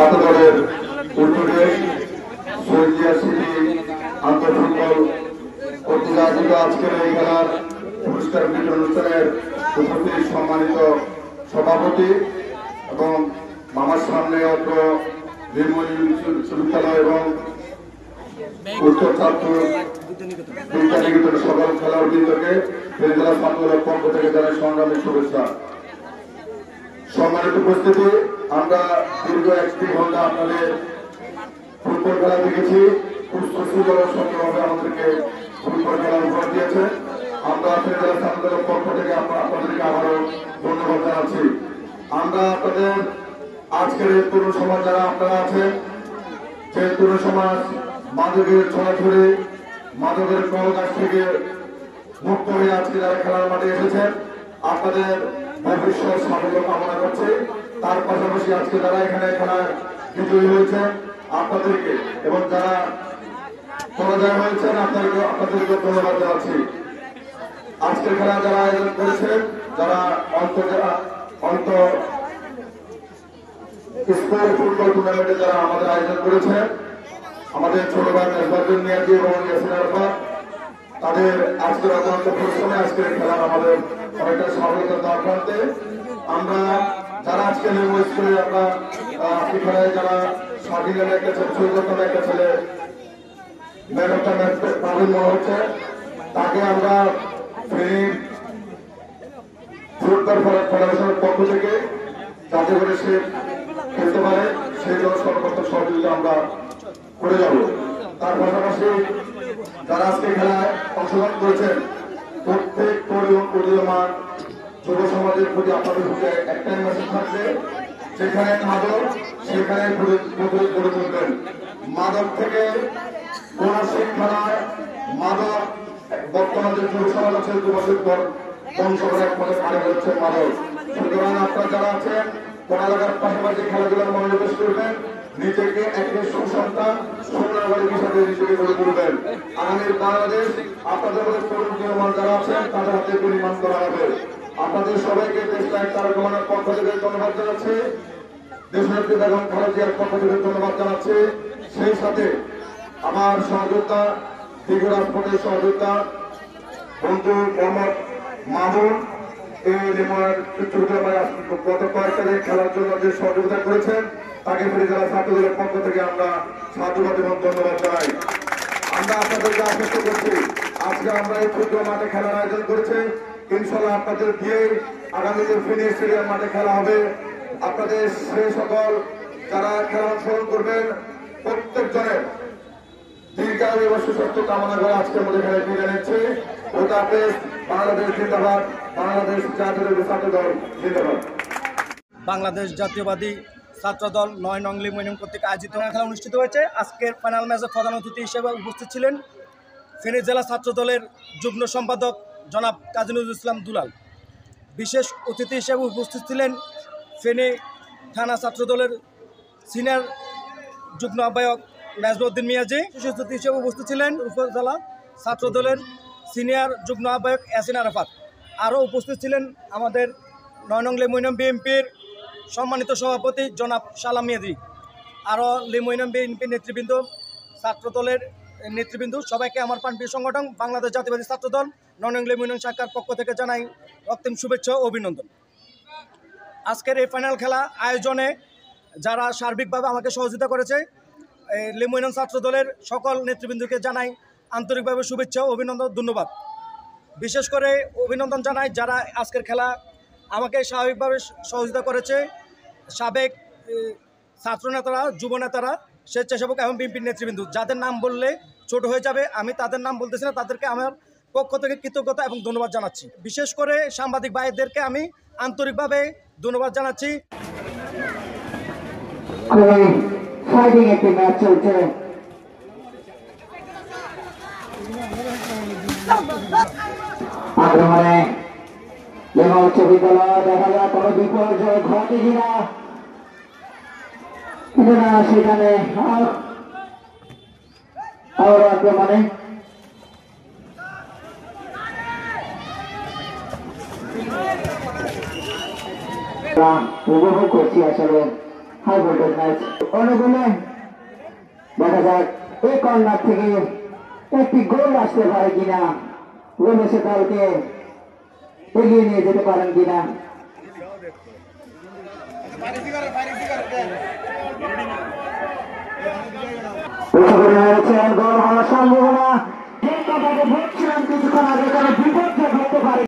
ছাত্র দলের উদ্যোগে শহীদিয়া সিটি আন্তঃফুটবল কর্তৃক আয়োজিত আজকের এই খেলার পুরস্কার বিতরণ অনুষ্ঠানের উপস্থিত সম্মানিত সভাপতি এবং মামার সামনে অত্র বিশ্ববিদ্যালয় এবং উত্তর ছাত্র বিদ্যানিকেতন সকল খেলার বৃন্দকে ফেরিজেলা ছাত্রদলের পক্ষ থেকে জানাই সংগ্রামী শুভেচ্ছা। সম্মানিত উপস্থিতি, আমরা দীর্ঘ 1 ঘন্টা আপনাদের ফুটবল খেলা দেখেছি। খুব সুন্দর সুন্দরভাবে আমাদেরকে ফুটবল খেলা উপহার দিয়েছে। আমরা ফেরিজেলা ছাত্রদলের পক্ষ থেকে আপনাদেরকে আবারও ধন্যবাদ জানাচ্ছি। আমরা আপনাদের আজকের এই তরুণ সমাজ যারা আপনারা আছেন, যে তরুণ সমাজ মাদকের ছড়াছড়ি মাদকের কলকাছ থেকে মুক্ত হয়ে আজকে যারা খেলার মাঠে এসেছেন, আপনাদের ভবিষ্যৎ সাফল্য কামনা করছে। তার পাশাপাশি আজকে যারা এখানে খেলায় বিজয়ী হয়েছেন আপনাদেরকে এবং যারা পরাজয় হয়েছেন আপনাদেরকে ধন্যবাদ জানাচ্ছি। আজকের খেলা যারা আয়োজন করেছেন, যারা স্কুল ফুটবল টুর্নামেন্টে যারা আমাদের আয়োজন করেছেন, আমাদের ছোট ভাই মেজবাউদ্দিন মিয়াজি এবং ইয়াসিন আরাফাত, তাদের আজকের অত্যন্ত পরিশ্রমে আজকের খেলার আমাদের অনেকটা সফলতা দেওয়ার প্রান্তে। আমরা যারা আজকে নিউ স্কুলে আমরা আজকে খেলায় যারা স্বাধীন একটা ছেলে সৈকতম একটা ছেলে ম্যান অফ দ্য ম্যাচ পাবেন মনে হচ্ছে, তাকে আমরা ফেনী ফুটবল ফেডারেশনের পক্ষ থেকে যাতে করে সে খেলতে পারে সেই জন্য সর্বোত্তম সহযোগিতা আমরা করে যাব। তার পাশাপাশি যারা আজকে খেলায় অংশগ্রহণ করেছেন প্রত্যেক উদীয়মান যুব সমাজের প্রতি আপনাদের প্রতি একটাই মেসেজ থাকবে, যেখানে মাদক সেখানে প্রতিরোধ গড়ে তুলবেন। মাদক থেকে কোন শিক্ষা নয়, মাদক বর্তমান যে যুব সমাজ আছে যুবকের ধ্বংস করে একমাত্র পানি হচ্ছে মাদক। সুতরাং আপনারা যারা আছেন পড়ালেখার পাশাপাশি খেলাধুলার মনোনিবেশ করবেন, নিজেকে একটি সুসন্তান সুনাগরিক হিসাবে নিজেকে গড়ে তুলবেন। আগামীর বাংলাদেশ আপনাদের মধ্যে তরুণ নির্মাণ যারা আছেন তাদের হাতে নির্মাণ করা হবে। আপনাদের সবাইকে দেশ নায়ক তারেক রহমানের পক্ষ থেকে ধন্যবাদ জানাচ্ছি, দেশনেত্রী বেগম খালেদা জিয়ার পক্ষ থেকে ধন্যবাদ জানাচ্ছি। সেই সাথে আমার সহযোদ্ধা দীঘু রাজপথের সহযোদ্ধা বন্ধু মোহাম্মদ মামুন গত কয়েকটা দিন খেলার জন্য যে সহযোগিতা করেছেন তাকে ফেরিজেলা ছাত্রদলের পক্ষ থেকে আমরা সাধুবাদ এবং ধন্যবাদ জানাই। আমরা আপনাদেরকে আশ্বস্ত করছি, আজকে আমরা এই ফুটবল মাঠে খেলার আয়োজন করেছি, ইনশাল্লাহ আপনাদের দিয়ে আগামী দিন ফেনী স্টেডিয়াম মাঠে খেলা হবে। আপনাদের সেই সকল যারা খেলা অংশগ্রহণ করবেন প্রত্যেকজনের দীর্ঘায়ু এবং সুস্বাস্থ্য কামনা করে আজকের মধ্যে খেলায় বিদায় নিচ্ছে। ওটা বাংলাদেশ জিন্দাবাদ, বাংলাদেশ জাতীয় ছাত্র দল জিন্দাবাদ। বাংলাদেশ জাতীয়বাদী ছাত্র দল ৯ নং লিমোনিয়াম কর্তৃক আয়োজিত খেলা অনুষ্ঠিত হয়েছে। আজকের ফাইনাল ম্যাচে প্রধান অতিথি হিসেবে উপস্থিত ছিলেন ফেনী জেলা ছাত্র দলের যুগ্ম সম্পাদক জনাব কাজী নজরুল ইসলাম দুলাল। বিশেষ অতিথি হিসেবে উপস্থিত ছিলেন ফেনী থানা ছাত্র দলের সিনিয়র যুগ্ম আহ্বায়ক মেজবাউদ্দিন মিয়াজি। বিশেষ অতিথি হিসেবে উপস্থিত ছিলেন উপজেলা ছাত্র দলের সিনিয়র যুগ্ম আহ্বায়ক ইয়াসিন আরাফাত। আরও উপস্থিত ছিলেন আমাদের ৯ নং লিমোনিয়াম বিএনপির সম্মানিত সভাপতি জনাব সালাম মিয়াজি। আরও লিমোনিয়াম বিএনপির নেতৃবৃন্দ, ছাত্র দলের নেতৃবৃন্দ, সবাইকে আমার প্রাণপ্রিয় সংগঠন বাংলাদেশ জাতীয়বাদী ছাত্র দল ৯ নং লিমোনিয়াম শাখার পক্ষ থেকে জানাই অন্তিম শুভেচ্ছা ও অভিনন্দন। আজকের এই ফাইনাল খেলা আয়োজনে যারা সার্বিকভাবে আমাকে সহযোগিতা করেছে লিমোনিয়াম ছাত্র দলের সকল নেতৃবৃন্দকে জানাই আন্তরিকভাবে শুভেচ্ছা ও অভিনন্দন, ধন্যবাদ। বিশেষ করে অভিনন্দন জানাই যারা আজকের খেলা আমাকে স্বাভাবিকভাবে সহযোগিতা করেছে, সাবেক ছাত্রনেতারা, যুবনেতারা, স্বেচ্ছাসেবক এবং বিএনপির নেতৃবৃন্দ। যাদের নাম বললে ছোট হয়ে যাবে, আমি তাদের নাম বলতেছি না, তাদেরকে আমার পক্ষ থেকে কৃতজ্ঞতা এবং ধন্যবাদ জানাচ্ছি। বিশেষ করে সাংবাদিক ভাইদেরকে আমি আন্তরিকভাবে ধন্যবাদ জানাচ্ছি। আক্রমণে এবং ছবি তোলা দেখা যায় কোনো বিপর্যয় ঘটে কিনা সেখানে আক্রমণে উপভোগ করছি আসলে হাই ভোল্টেজ ম্যাচ অনুগুণে দেখা যাক এই কর্নার থেকে একটি গোল আসতে পারে কিনা, গোল এসে দলকে এগিয়ে নিয়ে যেতে পারেন কিনা। গোল হওয়ার সম্ভাবনা কিছুক্ষণ আগে বিপদ ঘটতে পারে।